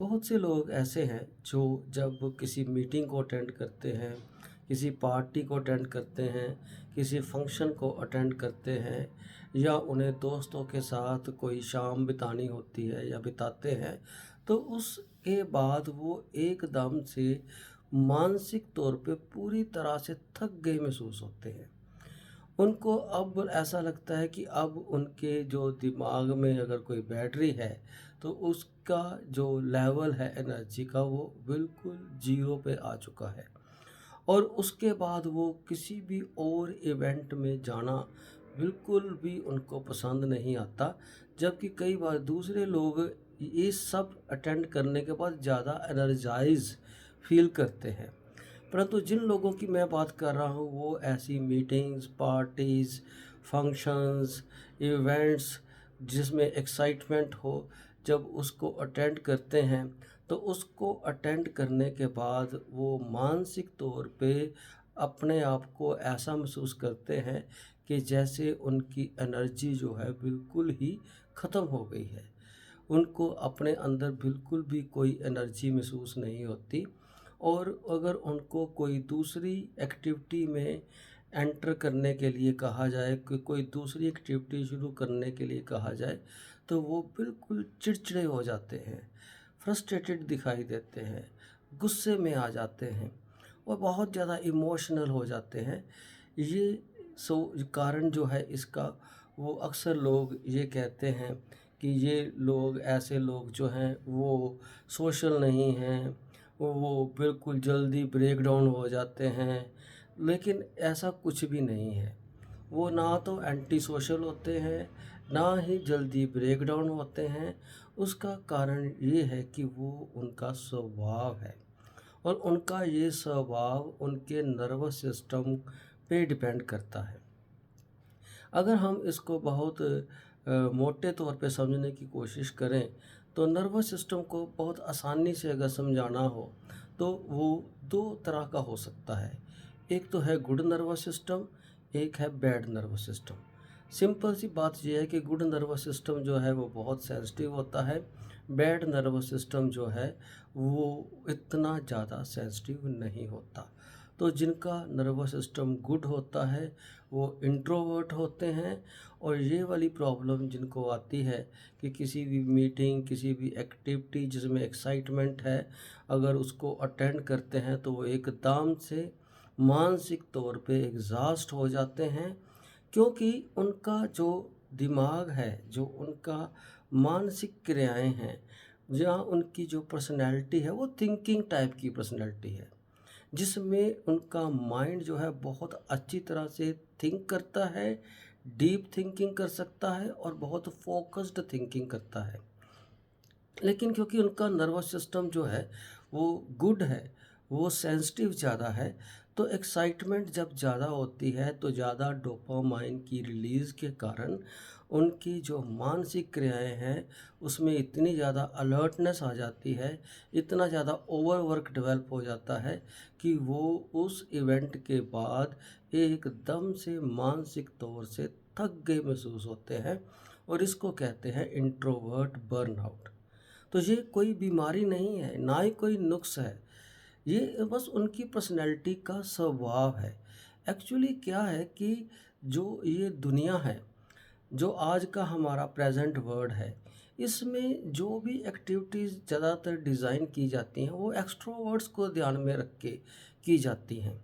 बहुत से लोग ऐसे हैं जो जब किसी मीटिंग को अटेंड करते हैं, किसी पार्टी को अटेंड करते हैं, किसी फंक्शन को अटेंड करते हैं या उन्हें दोस्तों के साथ कोई शाम बितानी होती है या बिताते हैं, तो उसके बाद वो एकदम से मानसिक तौर पे पूरी तरह से थक गए महसूस होते हैं। उनको अब ऐसा लगता है कि अब उनके जो दिमाग में अगर कोई बैटरी है, तो उसका जो लेवल है एनर्जी का वो बिल्कुल ज़ीरो पे आ चुका है। और उसके बाद वो किसी भी और इवेंट में जाना बिल्कुल भी उनको पसंद नहीं आता। जबकि कई बार दूसरे लोग ये सब अटेंड करने के बाद ज़्यादा एनर्जाइज़ फ़ील करते हैं। परंतु जिन लोगों की मैं बात कर रहा हूँ वो ऐसी मीटिंग्स, पार्टीज़, फंक्शंस, इवेंट्स जिसमें एक्साइटमेंट हो, जब उसको अटेंड करते हैं, तो उसको अटेंड करने के बाद वो मानसिक तौर पे अपने आप को ऐसा महसूस करते हैं कि जैसे उनकी एनर्जी जो है बिल्कुल ही ख़त्म हो गई है। उनको अपने अंदर बिल्कुल भी कोई एनर्जी महसूस नहीं होती। और अगर उनको कोई दूसरी एक्टिविटी में एंटर करने के लिए कहा जाए, कि कोई दूसरी एक्टिविटी शुरू करने के लिए कहा जाए, तो वो बिल्कुल चिड़चिड़े हो जाते हैं, फ्रस्ट्रेटेड दिखाई देते हैं, गुस्से में आ जाते हैं और बहुत ज़्यादा इमोशनल हो जाते हैं। ये सो कारण जो है इसका, वो अक्सर लोग ये कहते हैं कि ये लोग, ऐसे लोग जो हैं वो सोशल नहीं हैं, वो बिल्कुल जल्दी ब्रेक डाउन हो जाते हैं। लेकिन ऐसा कुछ भी नहीं है। वो ना तो एंटी सोशल होते हैं, ना ही जल्दी ब्रेक डाउन होते हैं। उसका कारण ये है कि वो उनका स्वभाव है और उनका ये स्वभाव उनके नर्वस सिस्टम पे डिपेंड करता है। अगर हम इसको बहुत मोटे तौर पे समझने की कोशिश करें, तो नर्वस सिस्टम को बहुत आसानी से अगर समझाना हो, तो वो दो तरह का हो सकता है। एक तो है गुड नर्वस सिस्टम, एक है बैड नर्वस सिस्टम। सिंपल सी बात यह है कि गुड नर्वस सिस्टम जो है वो बहुत सेंसिटिव होता है। बैड नर्वस सिस्टम जो है वो इतना ज़्यादा सेंसिटिव नहीं होता। तो जिनका नर्वस सिस्टम गुड होता है वो इंट्रोवर्ट होते हैं। और ये वाली प्रॉब्लम जिनको आती है कि किसी भी मीटिंग, किसी भी एक्टिविटी जिसमें एक्साइटमेंट है, अगर उसको अटेंड करते हैं तो वो एकदम से मानसिक तौर पे एग्ज़ॉस्ट हो जाते हैं। क्योंकि उनका जो दिमाग है, जो उनका मानसिक क्रियाएं हैं, जहाँ उनकी जो पर्सनैलिटी है वो थिंकिंग टाइप की पर्सनैलिटी है, जिसमें उनका माइंड जो है बहुत अच्छी तरह से थिंक करता है, डीप थिंकिंग कर सकता है और बहुत फोकस्ड थिंकिंग करता है। लेकिन क्योंकि उनका नर्वस सिस्टम जो है वो गुड है, वो सेंसिटिव ज़्यादा है, तो एक्साइटमेंट जब ज़्यादा होती है तो ज़्यादा डोपामाइन की रिलीज़ के कारण उनकी जो मानसिक क्रियाएं हैं उसमें इतनी ज़्यादा अलर्टनेस आ जाती है, इतना ज़्यादा ओवरवर्क डेवलप हो जाता है कि वो उस इवेंट के बाद एकदम से मानसिक तौर से थक गए महसूस होते हैं। और इसको कहते हैं इंट्रोवर्ट बर्नआउट। तो ये कोई बीमारी नहीं है, ना ही कोई नुक्स है। ये बस उनकी पर्सनैलिटी का स्वभाव है। एक्चुअली क्या है कि जो ये दुनिया है, जो आज का हमारा प्रेजेंट वर्ल्ड है, इसमें जो भी एक्टिविटीज़ ज़्यादातर डिज़ाइन की जाती हैं वो एक्सट्रोवर्ट्स को ध्यान में रख के की जाती हैं।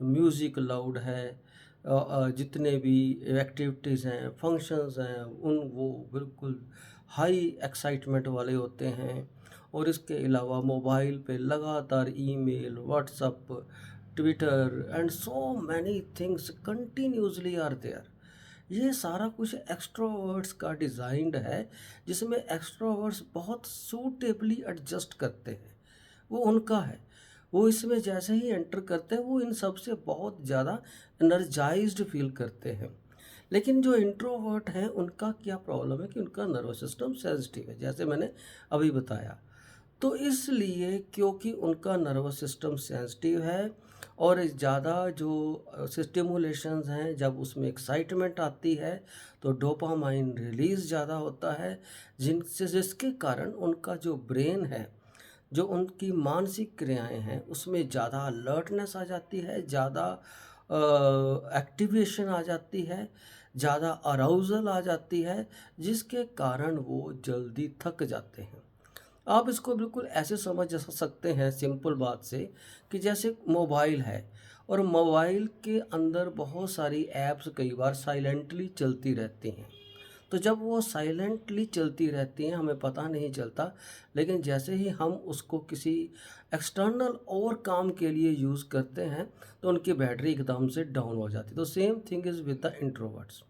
म्यूज़िक लाउड है, जितने भी एक्टिविटीज़ हैं, फंक्शंस हैं, उन वो बिल्कुल हाई एक्साइटमेंट वाले होते हैं। और इसके अलावा मोबाइल पे लगातार email, WhatsApp, Twitter and so many things continuously are there. ये सारा कुछ एक्स्ट्रोवर्ट्स का डिज़ाइंड है, जिसमें एक्स्ट्रोवर्ट्स बहुत सूटेबली एडजस्ट करते हैं। वो उनका है। वो इसमें जैसे ही एंटर करते हैं वो इन सब से बहुत ज़्यादा एनर्जाइज्ड फ़ील करते हैं। लेकिन जो इंट्रोवर्ट हैं उनका क्या प्रॉब्लम है कि उनका नर्वस सिस्टम सेंसिटिव है, जैसे मैंने अभी बताया। तो इसलिए क्योंकि उनका नर्वस सिस्टम सेंसिटिव है और ज़्यादा जो स्टिमुलेशंस हैं, जब उसमें एक्साइटमेंट आती है तो डोपामाइन रिलीज़ ज़्यादा होता है, जिसके कारण उनका जो ब्रेन है जो उनकी मानसिक क्रियाएं हैं उसमें ज़्यादा अलर्टनेस आ जाती है, ज़्यादा एक्टिवेशन आ जाती है, ज़्यादा अराउजल आ जाती है, जिसके कारण वो जल्दी थक जाते हैं। आप इसको बिल्कुल ऐसे समझ सकते हैं सिंपल बात से, कि जैसे मोबाइल है और मोबाइल के अंदर बहुत सारी ऐप्स कई बार साइलेंटली चलती रहती हैं। तो जब वो साइलेंटली चलती रहती हैं हमें पता नहीं चलता, लेकिन जैसे ही हम उसको किसी एक्सटर्नल और काम के लिए यूज़ करते हैं तो उनकी बैटरी एकदम से डाउन हो जाती है। तो same thing is with the introverts.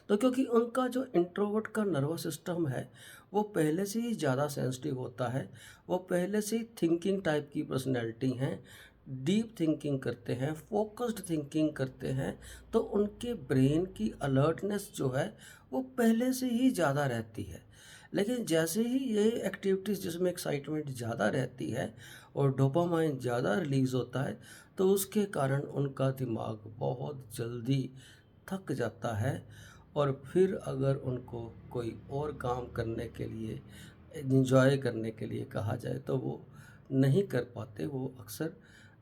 तो क्योंकि उनका जो इंट्रोवर्ट का नर्वस सिस्टम है वो पहले से ही ज़्यादा सेंसिटिव होता है, वो पहले से ही थिंकिंग टाइप की पर्सनैलिटी हैं, डीप थिंकिंग करते हैं, फोकस्ड थिंकिंग करते हैं, तो उनके ब्रेन की अलर्टनेस जो है वो पहले से ही ज़्यादा रहती है। लेकिन जैसे ही ये एक्टिविटीज़ जिसमें एक्साइटमेंट ज़्यादा रहती है और डोपामाइन ज़्यादा रिलीज़ होता है, तो उसके कारण उनका दिमाग बहुत जल्दी थक जाता है। और फिर अगर उनको कोई और काम करने के लिए, एंजॉय करने के लिए कहा जाए तो वो नहीं कर पाते, वो अक्सर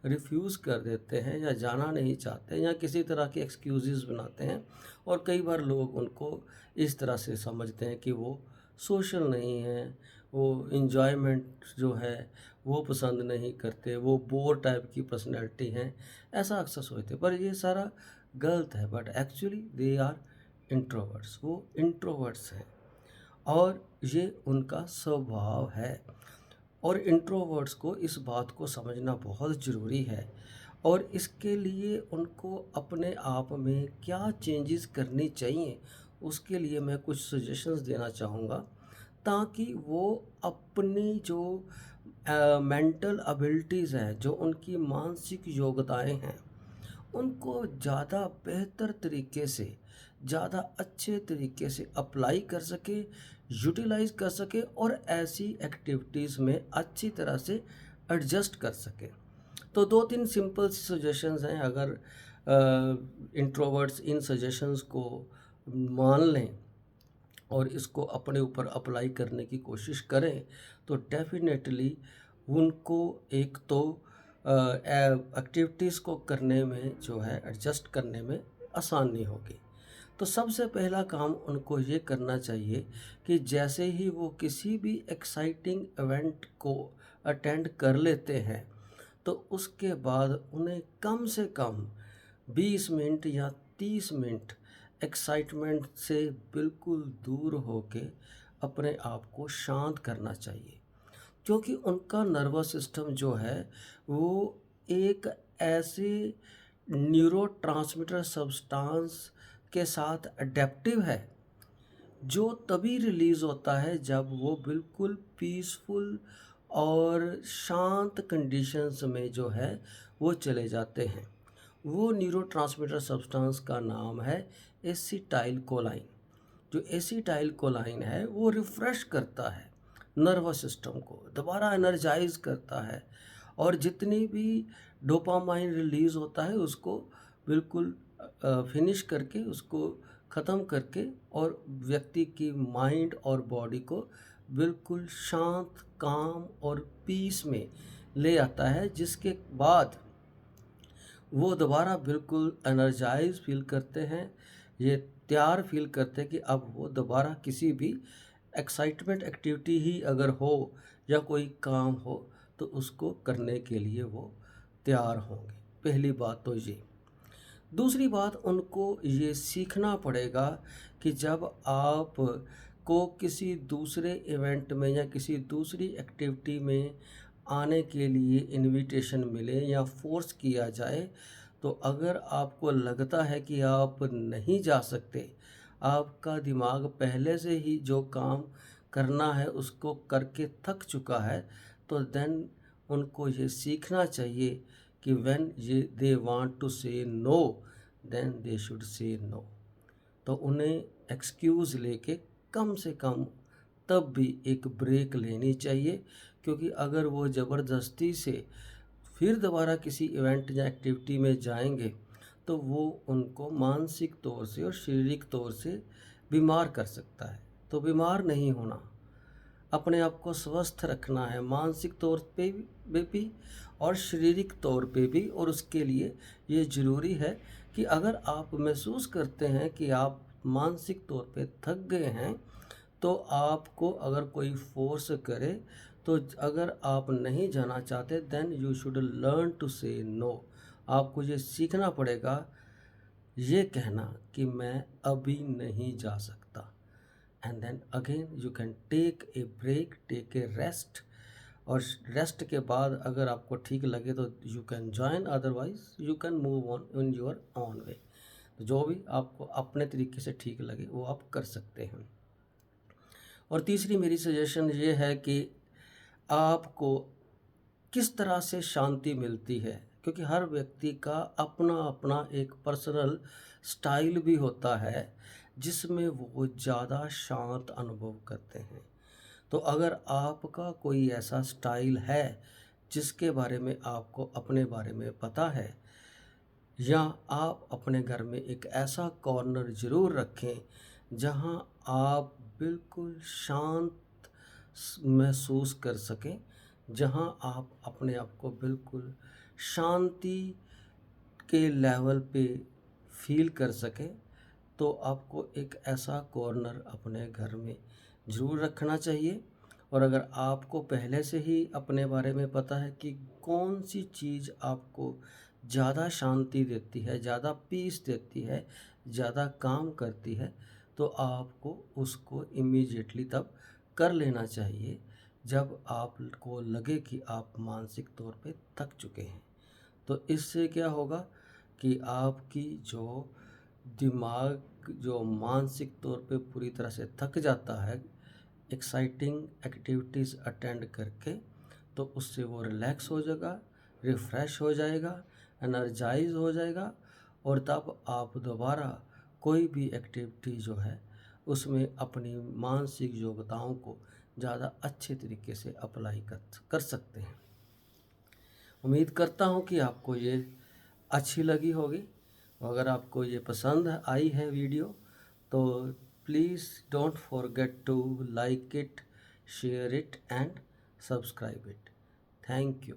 रिफ्यूज़ कर देते हैं या जाना नहीं चाहते या किसी तरह के एक्सक्यूज़ेस बनाते हैं। और कई बार लोग उनको इस तरह से समझते हैं कि वो सोशल नहीं हैं, वो एन्जॉयमेंट जो है वो पसंद नहीं करते, वो बोर टाइप की पर्सनैलिटी हैं, ऐसा अक्सर सोचते हैं। पर ये सारा गलत है, but actually they are introverts, वो इंट्रोवर्ट्स हैं और ये उनका स्वभाव है। और इंट्रोवर्ट्स को इस बात को समझना बहुत ज़रूरी है और इसके लिए उनको अपने आप में क्या चेंजेस करनी चाहिए, उसके लिए मैं कुछ सजेशंस देना चाहूँगा, ताकि वो अपनी जो मेंटल एबिलिटीज़ हैं, जो उनकी मानसिक योग्यताएं हैं, उनको ज़्यादा बेहतर तरीके से, ज़्यादा अच्छे तरीके से अप्लाई कर सके, यूटिलाइज़ कर सके और ऐसी एक्टिविटीज़ में अच्छी तरह से एडजस्ट कर सके। तो 2-3 सिंपल सजेशंस हैं, अगर इंट्रोवर्ट्स इन सजेशंस को मान लें और इसको अपने ऊपर अप्लाई करने की कोशिश करें, तो डेफ़िनेटली उनको एक तो एक्टिविटीज़ को करने में जो है एडजस्ट करने में आसानी होगी। तो सबसे पहला काम उनको ये करना चाहिए कि जैसे ही वो किसी भी एक्साइटिंग इवेंट को अटेंड कर लेते हैं, तो उसके बाद उन्हें कम से कम 20 मिनट या 30 मिनट एक्साइटमेंट से बिल्कुल दूर होके अपने आप को शांत करना चाहिए। क्योंकि उनका नर्वस सिस्टम जो है वो एक ऐसे न्यूरोट्रांसमीटर सब्सटेंस के साथ अडेप्टिव है जो तभी रिलीज़ होता है जब वो बिल्कुल पीसफुल और शांत कंडीशंस में जो है वो चले जाते हैं। वो न्यूरोट्रांसमीटर सब्सटेंस का नाम है एसिटाइल कोलाइन। जो एसिटाइल कोलाइन है वो रिफ़्रेश करता है नर्वस सिस्टम को, दोबारा एनर्जाइज करता है और जितनी भी डोपामाइन रिलीज़ होता है उसको बिल्कुल फिनिश करके, उसको ख़त्म करके और व्यक्ति की माइंड और बॉडी को बिल्कुल शांत, काम और पीस में ले आता है, जिसके बाद वो दोबारा बिल्कुल एनर्जाइज फील करते हैं, ये तैयार फील करते हैं कि अब वो दोबारा किसी भी एक्साइटमेंट एक्टिविटी ही अगर हो या कोई काम हो तो उसको करने के लिए वो तैयार होंगे। पहली बात तो ये। दूसरी बात, उनको ये सीखना पड़ेगा कि जब आप को किसी दूसरे इवेंट में या किसी दूसरी एक्टिविटी में आने के लिए इनविटेशन मिले या फोर्स किया जाए, तो अगर आपको लगता है कि आप नहीं जा सकते, आपका दिमाग पहले से ही जो काम करना है उसको करके थक चुका है, तो देन उनको ये सीखना चाहिए कि व्हेन ये they want to say no, then they should say no. तो उन्हें एक्सक्यूज़ लेके कम से कम तब भी एक ब्रेक लेनी चाहिए, क्योंकि अगर वो ज़बरदस्ती से फिर दोबारा किसी इवेंट या एक्टिविटी में जाएंगे तो वो उनको मानसिक तौर से और शारीरिक तौर से बीमार कर सकता है। तो बीमार नहीं होना, अपने आप को स्वस्थ रखना है, मानसिक तौर पे भी और शारीरिक तौर पे भी। और उसके लिए ये ज़रूरी है कि अगर आप महसूस करते हैं कि आप मानसिक तौर पे थक गए हैं, तो आपको अगर कोई फोर्स करे, तो अगर आप नहीं जाना चाहते, then you should learn to say no. आपको ये सीखना पड़ेगा ये कहना कि मैं अभी नहीं जा सकता। And then again you can take a break, take a rest. और रेस्ट के बाद अगर आपको ठीक लगे तो you can join, otherwise you can move on in your own way. तो जो भी आपको अपने तरीके से ठीक लगे वो आप कर सकते हैं। और तीसरी मेरी सजेशन ये है कि आपको किस तरह से शांति मिलती है, क्योंकि हर व्यक्ति का अपना अपना एक पर्सनल स्टाइल भी होता है जिसमें वो ज़्यादा शांत अनुभव करते हैं। तो अगर आपका कोई ऐसा स्टाइल है जिसके बारे में आपको अपने बारे में पता है, या आप अपने घर में एक ऐसा कॉर्नर ज़रूर रखें जहां आप बिल्कुल शांत महसूस कर सकें, जहां आप अपने आप को बिल्कुल शांति के लेवल पे फील कर सकें, तो आपको एक ऐसा कॉर्नर अपने घर में ज़रूर रखना चाहिए। और अगर आपको पहले से ही अपने बारे में पता है कि कौन सी चीज़ आपको ज़्यादा शांति देती है, ज़्यादा पीस देती है, ज़्यादा काम करती है, तो आपको उसको इमीडिएटली तब कर लेना चाहिए जब आपको लगे कि आप मानसिक तौर पे थक चुके हैं। तो इससे क्या होगा कि आपकी जो दिमाग जो मानसिक तौर पे पूरी तरह से थक जाता है एक्साइटिंग एक्टिविटीज़ अटेंड करके, तो उससे वो रिलैक्स हो जाएगा, रिफ़्रेश हो जाएगा, एनर्जाइज हो जाएगा। और तब आप दोबारा कोई भी एक्टिविटी जो है उसमें अपनी मानसिक योग्यताओं को ज़्यादा अच्छे तरीके से अप्लाई कर सकते हैं। उम्मीद करता हूँ कि आपको ये अच्छी लगी होगी। अगर आपको ये पसंद आई है वीडियो, तो please don't forget to like it, share it and subscribe it. Thank you.